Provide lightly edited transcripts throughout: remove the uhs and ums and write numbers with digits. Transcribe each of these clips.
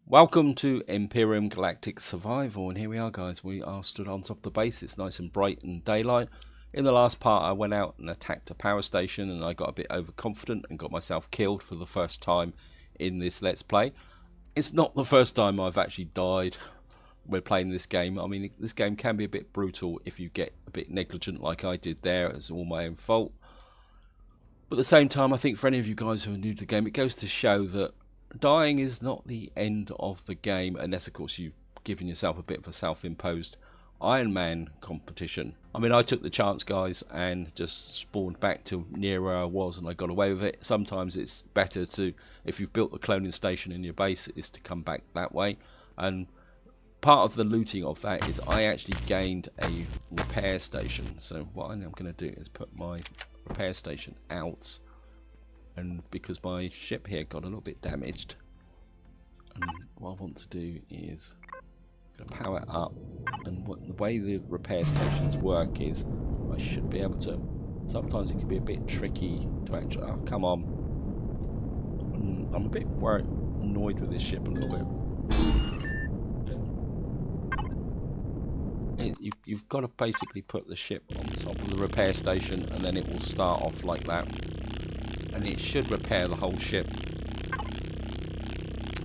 Welcome to Empyrion Galactic Survival, and here we are, guys. We are stood on top of the base. It's nice and bright and daylight. In the last part I went out and attacked a power station and I got a bit overconfident and got myself killed for the first time in this Let's Play. It's not the first time I've actually died when playing this game. I mean, this game can be a bit brutal if you get a bit negligent like I did there. It's all my own fault. But at the same time, I think for any of you guys who are new to the game, it goes to show that dying is not the end of the game, unless of course you've given yourself a bit of a self-imposed Iron Man competition. I mean, I took the chance, guys, and just spawned back to near where I was and I got away with it. Sometimes it's better to, if you've built a cloning station in your base, is to come back that way. And part of the looting of that is I actually gained a repair station. So what I'm going to do is put my repair station out, and because my ship here got a little bit damaged, and what I want to do is power it up. And the way the repair stations work is I should be able to, sometimes it can be a bit tricky to actually, oh come on, I'm a bit annoyed with this ship a little bit. You've got to basically put the ship on top of the repair station and then it will start off like that, and it should repair the whole ship.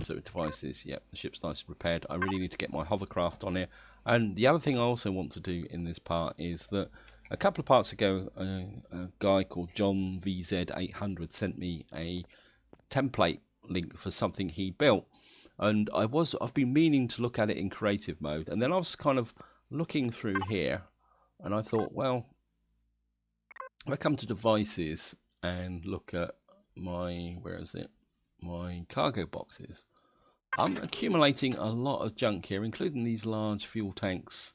So devices, yep, the ship's nice and repaired. I really need to get my hovercraft on here. And the other thing I also want to do in this part is that a couple of parts ago, a guy called John VZ800 sent me a template link for something he built, and I've been meaning to look at it in creative mode, and then I was kind of looking through here, and I thought, well, if I come to devices and look at my, where is it, my cargo boxes, I'm accumulating a lot of junk here, including these large fuel tanks,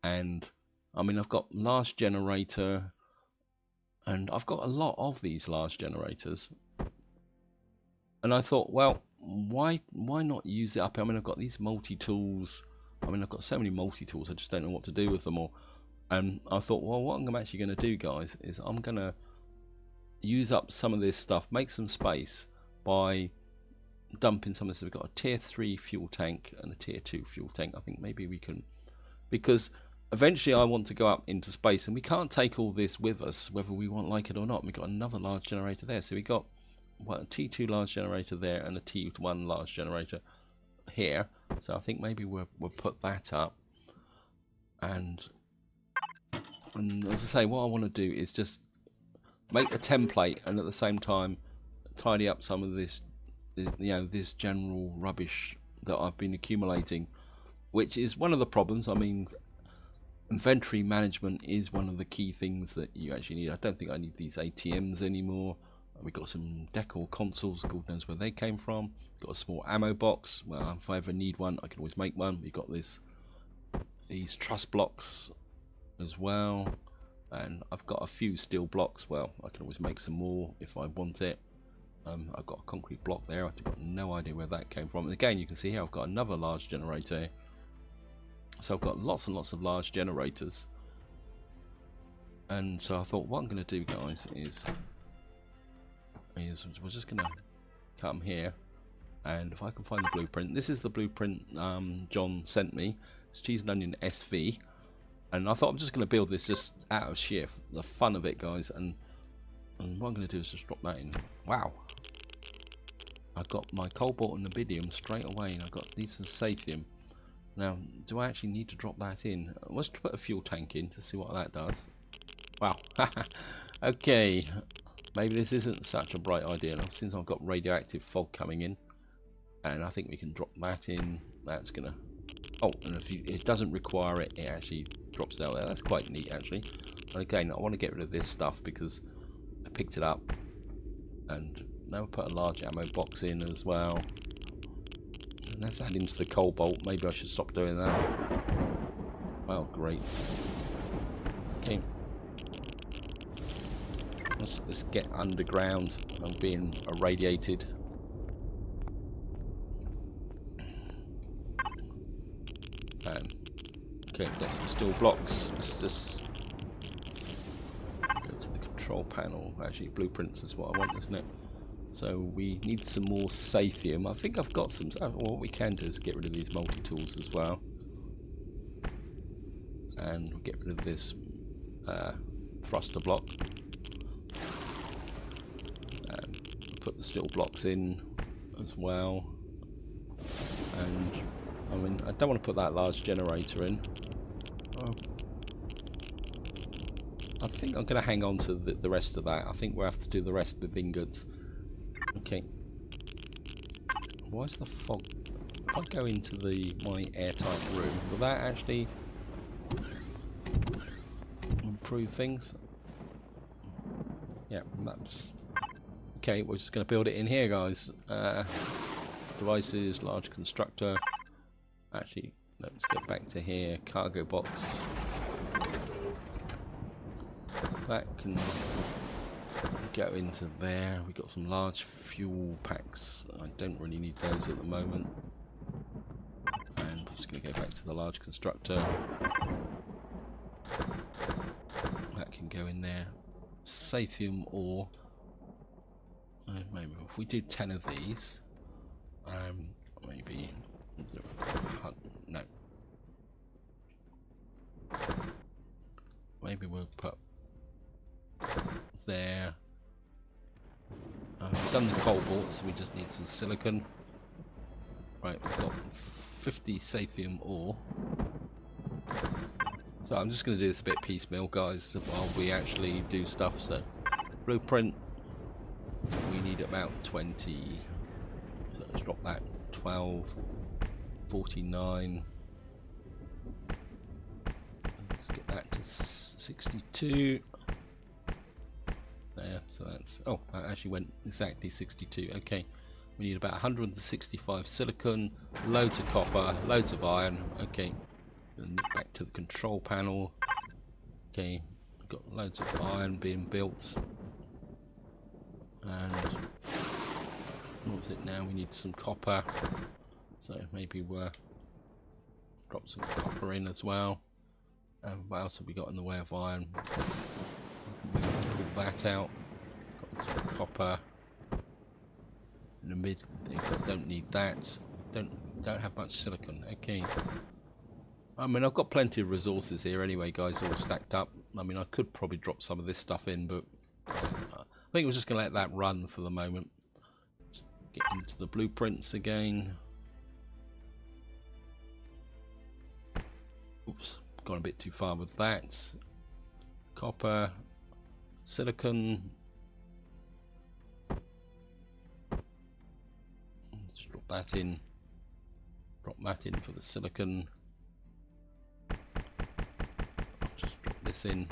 and I mean, I've got large generator, and I've got a lot of these large generators, and I thought, well, why not use it up? I mean, I've got these multi-tools. I mean, I've got so many multi-tools, I just don't know what to do with them all. And I thought, well, what I'm actually going to do, guys, is I'm going to use up some of this stuff, make some space by dumping some of this. We've got a tier 3 fuel tank and a tier 2 fuel tank. I think maybe we can, because eventually I want to go up into space and we can't take all this with us whether we like it or not. We've got another large generator there, so we got a T2 large generator there and a T1 large generator here. So I think maybe we'll put that up, and as I say, what I want to do is just make a template and at the same time tidy up some of this, this general rubbish that I've been accumulating, which is one of the problems. I mean, inventory management is one of the key things that you actually need. I don't think I need these ATMs anymore. We've got some decor consoles, God knows where they came from. Got a small ammo box. Well, if I ever need one, I can always make one. We've got these truss blocks as well, and I've got a few steel blocks. Well, I can always make some more if I want it. I've got a concrete block there. I've got no idea where that came from. And again, you can see here I've got another large generator here. So I've got lots and lots of large generators. And so I thought, what I'm going to do, guys, is we're just going to come here, and if I can find the blueprint. This is the blueprint John sent me. It's cheese and onion SV, and I thought I'm just going to build this just out of sheer the fun of it, guys. And what I'm going to do is just drop that in. Wow, I got my cobalt and iridium straight away, and I got decent sathium. Now, do I actually need to drop that in? Let's put a fuel tank in to see what that does. Wow. Okay, maybe this isn't such a bright idea now, since I've got radioactive fog coming in, and I think we can drop that in. That's gonna, oh, and if it doesn't require it, it actually drops it out there. That's quite neat, actually. And again, I want to get rid of this stuff because I picked it up, and now we'll put a large ammo box in as well. And let's add into the cobalt. Maybe I should stop doing that. Well, great. Okay. Let's just get underground. I'm being irradiated. Okay, get some steel blocks. Let's just go to the control panel. Actually, blueprints is what I want, isn't it? So we need some more Saphium. I think I've got some. Oh, what we can do is get rid of these multi-tools as well. And we'll get rid of this thruster block. And put the steel blocks in as well. And I mean, I don't want to put that large generator in. Oh. I think I'm going to hang on to the rest of that. I think we'll have to do the rest with ingots. Okay. Why is the fog? If I go into my airtight room, will that actually improve things? Yeah, that's okay. We're just going to build it in here, guys. Devices, large constructor. Actually, let's get back to here. Cargo box. That can go into there. We've got some large fuel packs. I don't really need those at the moment. And I'm just going to go back to the large constructor. That can go in there. Saphium ore. Maybe if we do 10 of these, maybe no. Maybe we'll put there. We've done the cobalt, so we just need some silicon. Right, we've got 50 Saphium ore. So I'm just going to do this a bit piecemeal, guys, while we actually do stuff. So blueprint, we need about 20. So let's drop that. 12, 49. Let's get that to 62. There, so that's, oh, that actually went exactly 62. Okay, we need about 165 silicon, loads of copper, loads of iron. Okay, back to the control panel. Okay, we've got loads of iron being built. And what's it now? We need some copper, so maybe we'll drop some copper in as well. And what else have we got in the way of iron? Maybe let's pull that out. Got some copper in the mid. Don't need that. Don't have much silicon. Okay. I mean, I've got plenty of resources here anyway, guys, all stacked up. I mean, I could probably drop some of this stuff in, but I think we're just going to let that run for the moment. Just get into the blueprints again. Oops, gone a bit too far with that. Copper, silicon. Let's drop that in. Drop that in for the silicon. I'll just drop this in.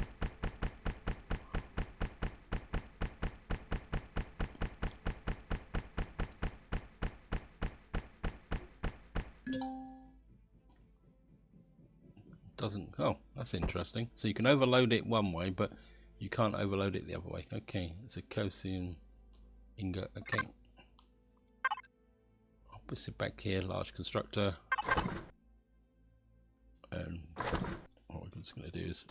Doesn't, oh, that's interesting. So you can overload it one way, but you can't overload it the other way. Okay, it's a cosium ingot. Okay, I'll put it back here, large constructor. And what we're just going to do is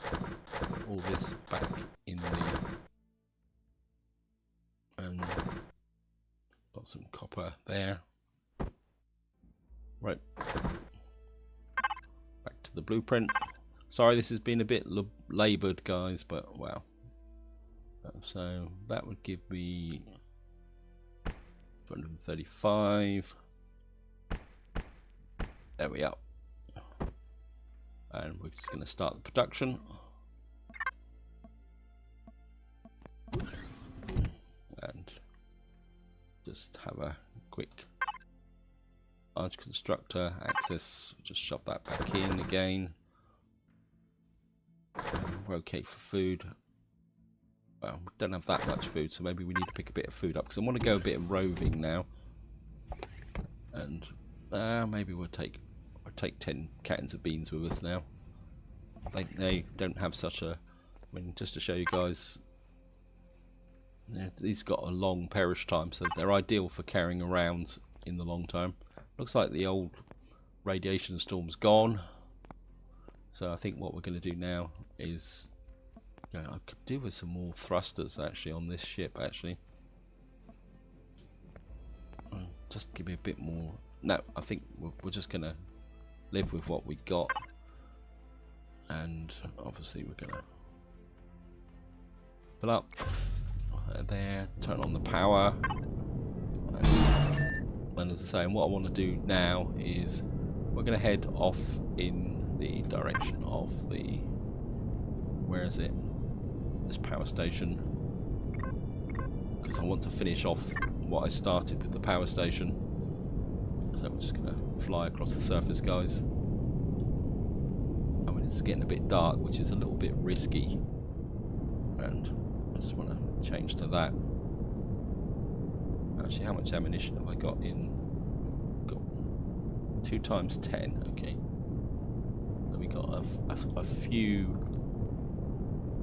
put all this back in the, and got some copper there. Right. Back to the blueprint. Sorry, this has been a bit laboured, guys, but wow. So that would give me 235. There we are. And we're just going to start the production. And just have a quick large constructor access, just shove that back in again. We're okay for food. Well, we don't have that much food, so maybe we need to pick a bit of food up because I want to go a bit of roving now. And maybe we'll take 10 cans of beans with us now. They don't have such a, I mean, just to show you guys, yeah, these got a long perish time, so they're ideal for carrying around in the long term. Looks like the old radiation storm's gone, so I think what we're going to do now is, I could do with some more thrusters actually on this ship actually. just give me a bit more. No, I think we're just gonna live with what we got, and obviously we're gonna pull up there, turn on the power, and as I say, what I want to do now is we're gonna head off in the direction of the, where is it, this power station, because I want to finish off what I started with the power station. So we're just going to fly across the surface, guys. I mean, it's getting a bit dark, which is a little bit risky, and I just want to change to that. Actually, how much ammunition have I got in? Got 2 times 10. Okay, so we got a few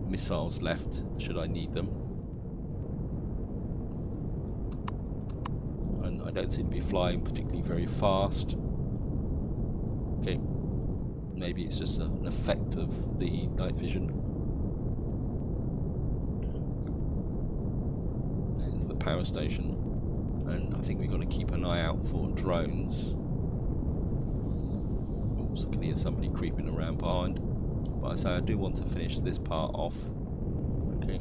missiles left should I need them. I don't seem to be flying particularly very fast. Okay, maybe it's just an effect of the night vision. There's the power station, and I think we've got to keep an eye out for drones. Oops, I can hear somebody creeping around behind. But I say I do want to finish this part off. Okay.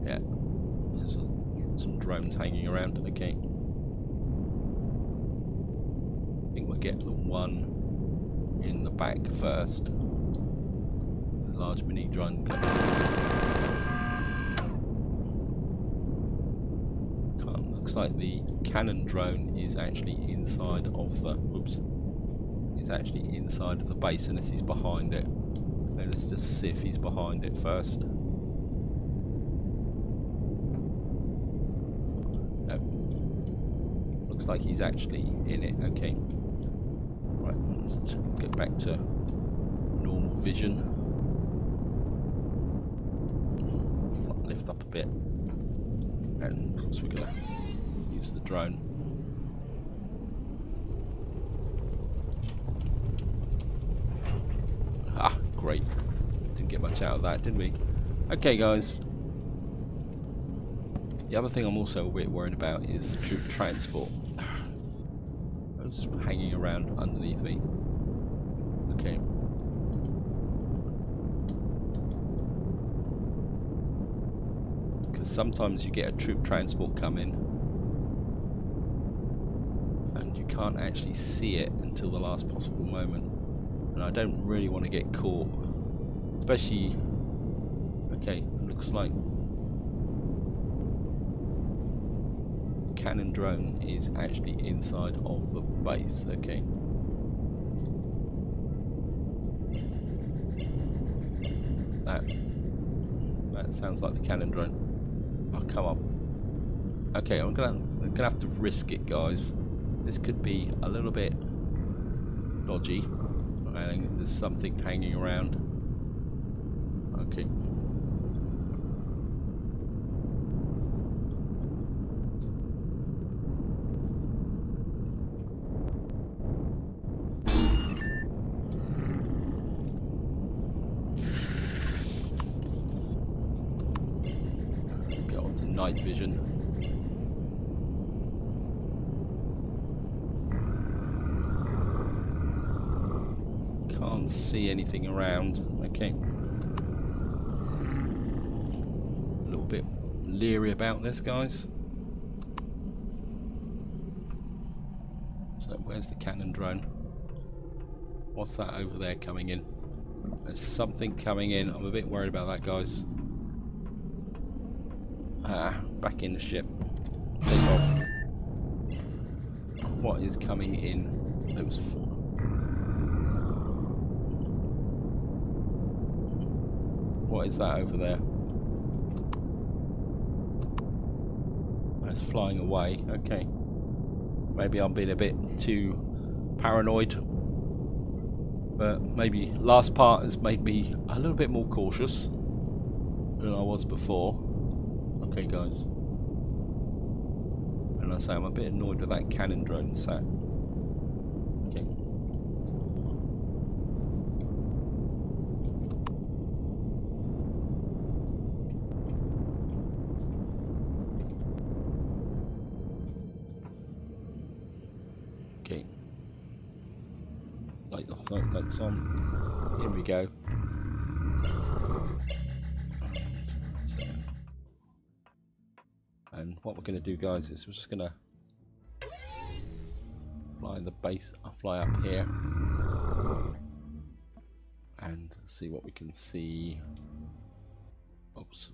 Yeah, there's some drones hanging around. Okay, I think we'll get the one in the back first. The large mini drone. Looks like the cannon drone is actually inside of the. Whoops! It's actually inside of the base, unless he's behind it. Okay, let's just see if he's behind it first. Looks like he's actually in it. Okay. Right, let's get back to normal vision. Lift up a bit. And of course we're going to use the drone. Ah, great. Didn't get much out of that, did we? Okay, guys. The other thing I'm also a bit worried about is the troop transport. It's hanging around underneath me. Okay. Because sometimes you get a troop transport come in and you can't actually see it until the last possible moment. And I don't really want to get caught. Especially... Okay, it looks like cannon drone is actually inside of the base. Okay. That sounds like the cannon drone. Oh, come on. Okay, I'm gonna have to risk it, guys. This could be a little bit dodgy. And there's something hanging around. Okay. Night vision. Can't see anything around. Okay. A little bit leery about this, guys. So where's the cannon drone? What's that over there coming in? There's something coming in. I'm a bit worried about that, guys. Back in the ship. Take off. What is coming in? It was four. What is that over there? It's flying away. Okay. Maybe I'm being a bit too paranoid. But maybe last part has made me a little bit more cautious than I was before. Okay, guys. And I say I'm a bit annoyed with that cannon drone sat. Okay. Okay. Lights on. Here we go. And what we're going to do, guys, is we're just going to fly the base. I'll fly up here and see what we can see. Oops.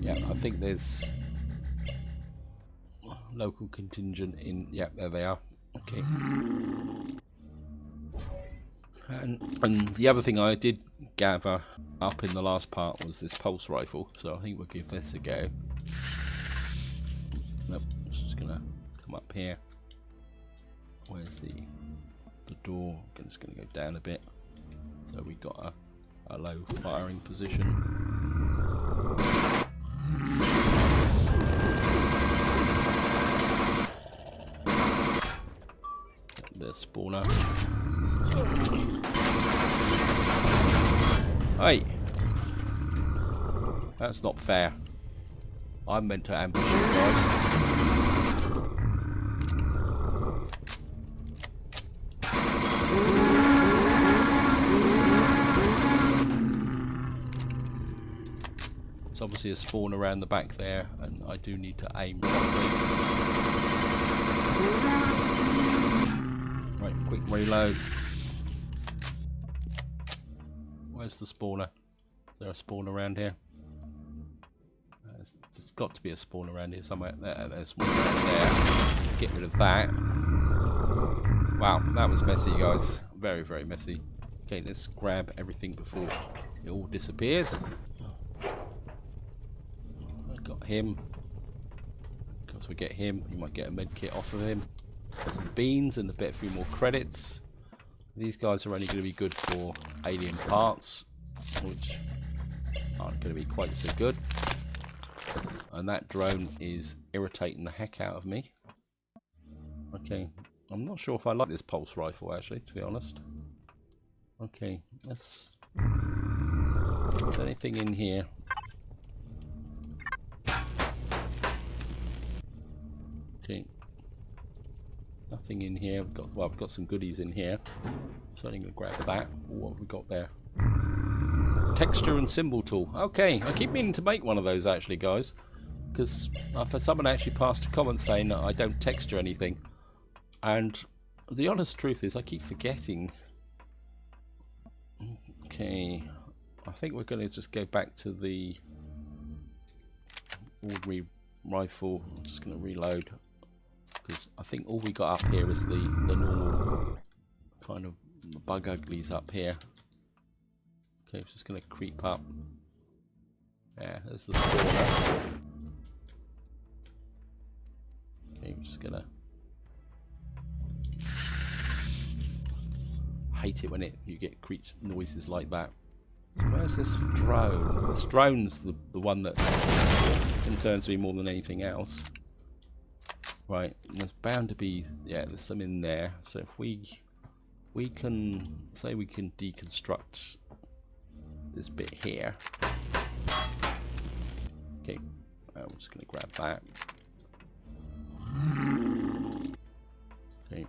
Yeah, I think there's local contingent in. Yeah, there they are. Okay. And the other thing I did gather up in the last part was this pulse rifle, so I think we'll give this a go. Nope, just gonna come up here. Where's the door? I'm just gonna go down a bit. So we got a low firing position. The spawner. Hey! That's not fair. I'm meant to ambush you guys. There's obviously a spawn around the back there, and I do need to aim properly. Right, quick reload. Where's the spawner? Is there a spawn around here? There's got to be a spawn around here somewhere. There's one around there. Get rid of that. Wow, that was messy, guys. Very, very messy. Okay, let's grab everything before it all disappears. I got him. Because we get him, you might get a med kit off of him. Got some beans and a few more credits. These guys are only going to be good for alien parts, which aren't going to be quite so good. And that drone is irritating the heck out of me. Okay, I'm not sure if I like this pulse rifle, actually, to be honest. Okay, let's... Is there anything in here? Okay. Nothing in here. We've got some goodies in here. So I'm going to grab that. What have we got there? Texture and symbol tool. Okay, I keep meaning to make one of those actually, guys. Because for someone actually passed a comment saying that I don't texture anything. And the honest truth is I keep forgetting. Okay, I think we're going to just go back to the ordinary rifle. I'm just going to reload. Because I think all we got up here is the normal kind of bug uglies up here. Okay, it's just going to creep up. Yeah, there's the spawner. Okay, I'm just going to... hate it when you get noises like that. So where's this drone? This drone's the one that concerns me more than anything else. Right, there's bound to be, yeah, there's some in there. So if we can say we can deconstruct this bit here. Okay, I'm just going to grab that. Okay.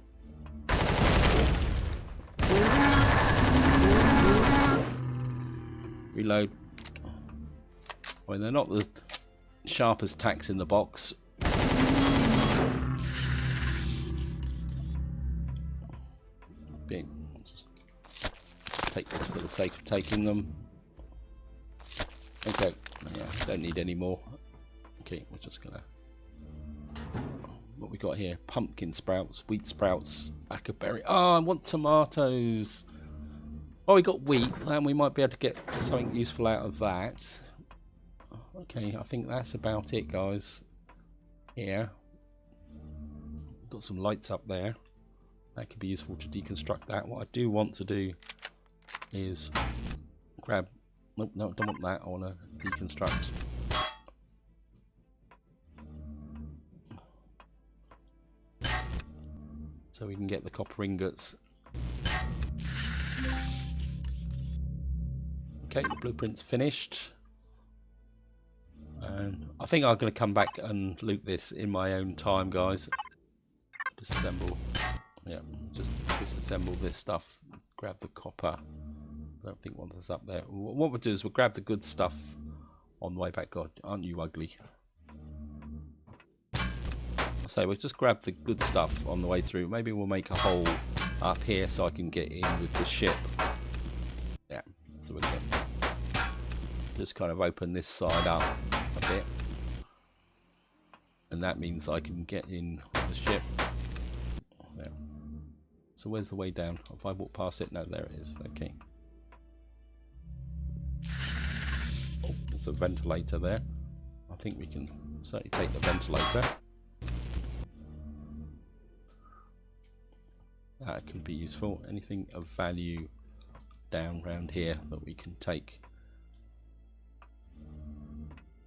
Reload. Well, they're not the sharpest tacks in the box. I'll just take this for the sake of taking them. Okay, yeah, don't need any more. Okay, we're just gonna... What we got here? Pumpkin sprouts, wheat sprouts, acaberry. Oh, I want tomatoes. Oh, we got wheat, and we might be able to get something useful out of that. Okay, I think that's about it, guys. Here. Got some lights up there. That could be useful to deconstruct that. What I do want to do is grab... Nope, no, I don't want that. I want to deconstruct. So we can get the copper ingots. Okay, the blueprint's finished. And I think I'm going to come back and loot this in my own time, guys. Disassemble. Yeah, just disassemble this stuff. Grab the copper. I don't think one that's up there. What we'll do is we'll grab the good stuff on the way back. God, aren't you ugly? So we'll just grab the good stuff on the way through. Maybe we'll make a hole up here so I can get in with the ship. Yeah, so we're going to just kind of open this side up a bit. And that means I can get in the ship. There. So where's the way down? If I walk past it, no, there it is. Okay. Oh, there's a ventilator there. I think we can certainly take the ventilator. That can be useful. Anything of value down around here that we can take.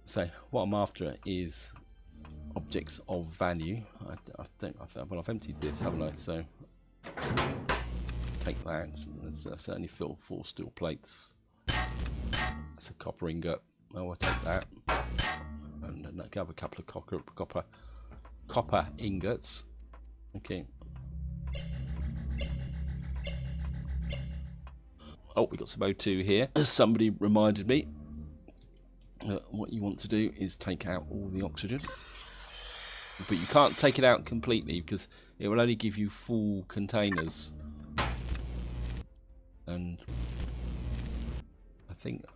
So what I'm after is objects of value. Well, I've emptied this, haven't I? So take that. There's certainly fill 4 steel plates. That's a copper ingot. Oh, I'll take that. And then I have a couple of copper ingots. Okay. Oh, we got some O2 here. Somebody reminded me that what you want to do is take out all the oxygen. But you can't take it out completely because it will only give you full containers. And I think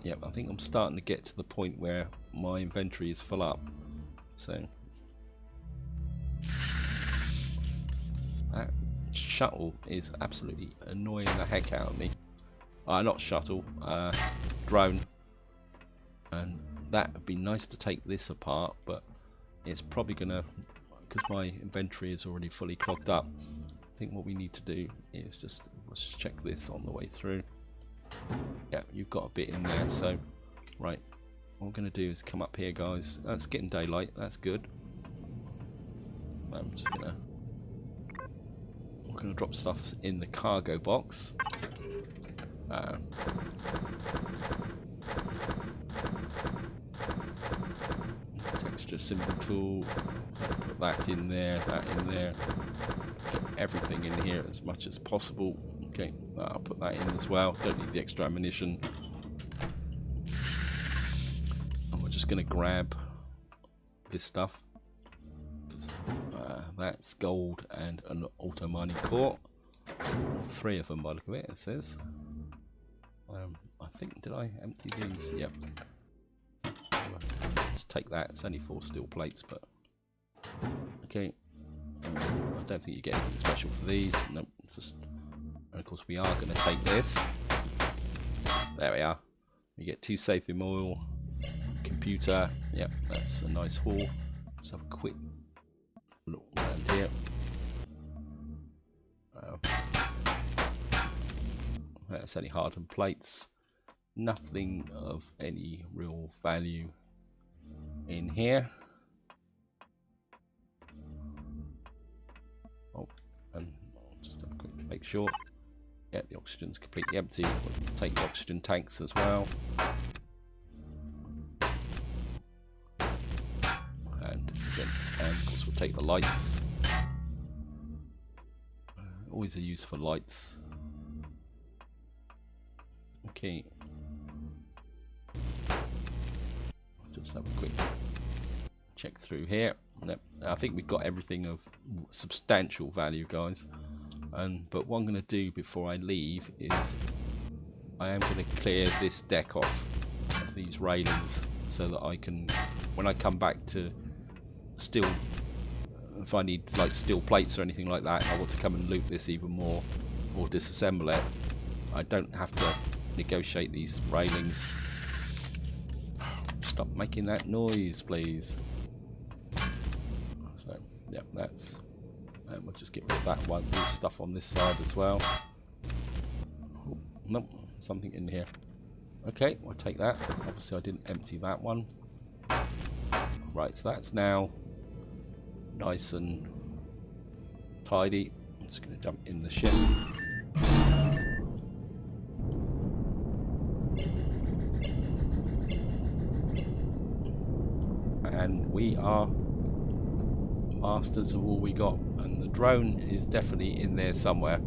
I'm starting to get to the point where my inventory is full up. So that shuttle is absolutely annoying the heck out of me. Not shuttle, drone. And that would be nice to take this apart, but it's probably gonna, because my inventory is already fully clogged up. I think what we need to do is let's check this on the way through. Yeah, you've got a bit in there, so right. What we're gonna do is come up here, guys. It's getting daylight. That's good. I'm just gonna drop stuff in the cargo box. Texture symbol tool. Put that in there. That in there. Get everything in here as much as possible. Okay, I'll put that in as well. Don't need the extra ammunition. And we're just going to grab this stuff. That's gold and an auto mining core. 3 of them by the look of it, it says. I think, did I empty these? Yep. Let's take that. It's only 4 steel plates, but okay. I don't think you get anything special for these. Nope. It's just. And of course, we are going to take this. There we are. You get 2 Sathium oil, computer. Yep, that's a nice haul. Just have a quick look around here. That's only hardened plates. Nothing of any real value in here. Oh, and I'll just have a quick make sure. Yeah, the oxygen's completely empty. We'll take the oxygen tanks as well. And of course we'll take the lights. Always a use for lights. Okay. Just have a quick check through here. Yep. I think we've got everything of substantial value, guys. But what I'm going to do before I leave is I am going to clear this deck off of these railings so that I can, when I come back to steel, if I need like steel plates or anything like that, I want to come and loot this even more or disassemble it, I don't have to negotiate these railings. Stop making that noise, please. So, yeah, that's. And we'll just get rid of that one. There's stuff on this side as well. Oh, nope, something in here. Okay, we'll take that. Obviously, I didn't empty that one. Right, so that's now nice and tidy. I'm just going to jump in the ship. and we are masters of all we got. And the drone is definitely in there somewhere.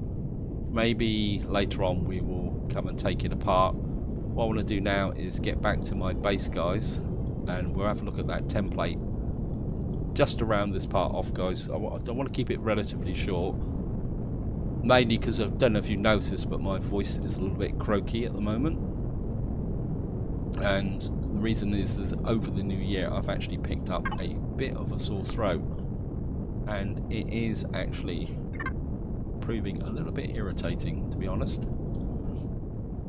Maybe later on we will come and take it apart. What I want to do now is get back to my base, guys, and we'll have a look at that template just around this part off, guys. I want to keep it relatively short, mainly because I don't know if you noticed, but my voice is a little bit croaky at the moment. And the reason is over the new year I've actually picked up a bit of a sore throat, and it is actually proving a little bit irritating, to be honest.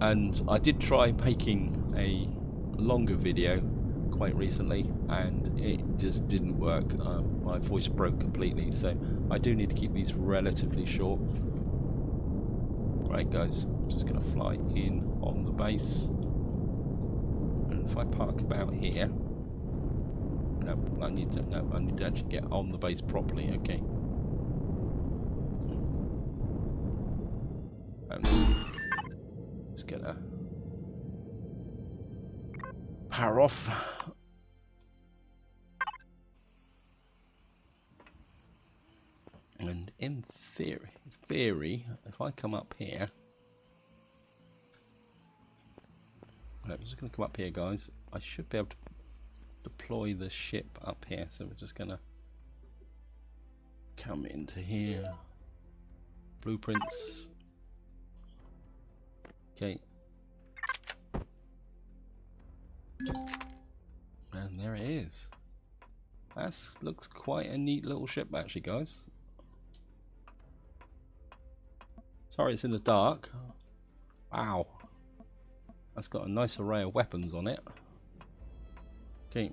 And I did try making a longer video quite recently and it just didn't work. My voice broke completely, so I do need to keep these relatively short. Right, guys, I'm just going to fly in on the base, and if I park about here, I need to actually get on the base properly. Okay. Just gonna power off. And in theory, if I come up here, I'm just going to come up here, guys. I should be able to deploy the ship up here. So we're just going to come into here. Blueprints. Okay. And there it is. That looks quite a neat little ship, actually, guys. Sorry it's in the dark. Wow. That's got a nice array of weapons on it. Okay.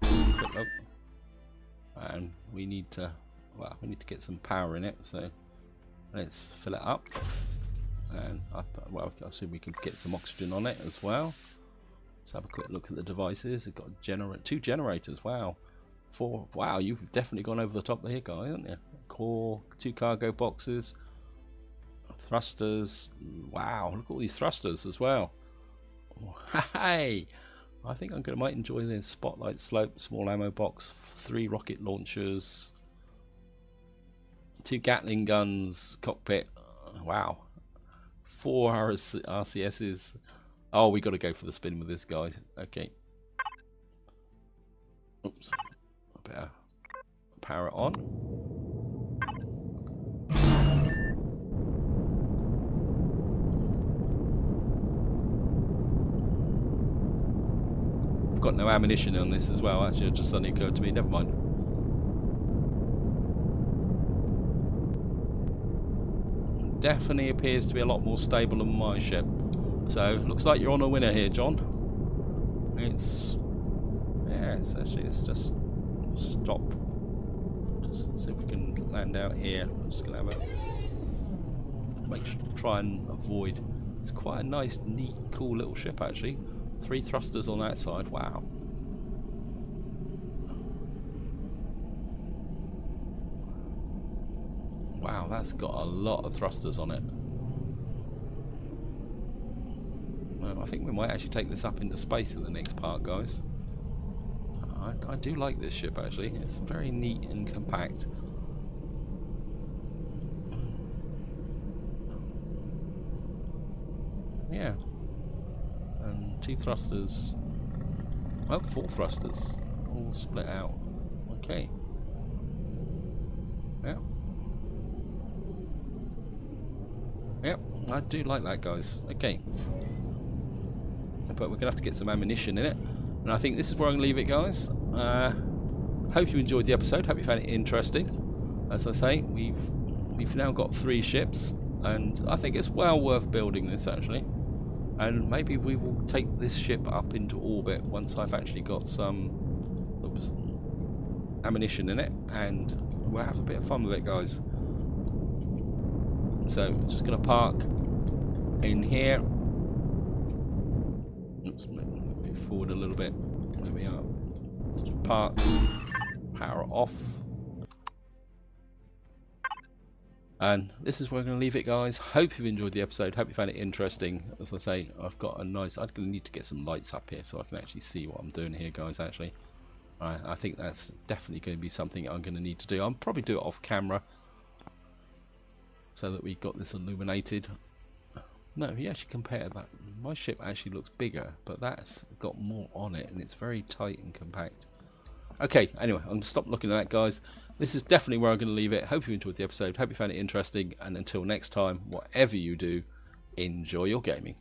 Quick look. And we need to get some power in it, so let's fill it up. And I assume we can get some oxygen on it as well. Let's have a quick look at the devices. It's got two generators. Wow. 4. Wow, you've definitely gone over the top here, guys, haven't you? Core, 2 cargo boxes, thrusters. Wow, look at all these thrusters as well. Hey, I think might enjoy this. Spotlight slope, small ammo box, 3 rocket launchers, 2 Gatling guns, cockpit. Wow, 4 RCSs. Oh, we got to go for the spin with this guy. Okay. Oops. I better power it on. I've got no ammunition on this as well. Actually, it just suddenly occurred to me. Never mind. Definitely appears to be a lot more stable than my ship. So looks like you're on a winner here, John. Let's just stop. Just see if we can land out here. I'm just gonna have try and avoid. It's quite a nice, neat, cool little ship actually. 3 thrusters on that side. Wow. Wow, that's got a lot of thrusters on it. Well, I think we might actually take this up into space in the next part, guys. I do like this ship actually. It's very neat and compact. Yeah. And 2 thrusters. Well, 4 thrusters. All split out. Okay. Yeah. Yep, I do like that, guys. Okay. But we're going to have to get some ammunition in it. And I think this is where I'm going to leave it, guys. Hope you enjoyed the episode. Hope you found it interesting. As I say, we've now got 3 ships. And I think it's well worth building this, actually. And maybe we will take this ship up into orbit once I've actually got some ammunition in it. And we'll have a bit of fun with it, guys. So, I'm just going to park in here. Oops, move forward a little bit. There we are. Just park. Power off. And this is where we're going to leave it, guys. Hope you've enjoyed the episode. Hope you found it interesting. As I say, I've got a nice... I'm going to need to get some lights up here so I can actually see what I'm doing here, guys, actually. I think that's definitely going to be something I'm going to need to do. I'll probably do it off camera so that we've got this illuminated. No, if you actually compare that, my ship actually looks bigger, but that's got more on it, and it's very tight and compact. Okay, anyway, I'm going to stop looking at that, guys. This is definitely where I'm going to leave it. Hope you enjoyed the episode. Hope you found it interesting. And until next time, whatever you do, enjoy your gaming.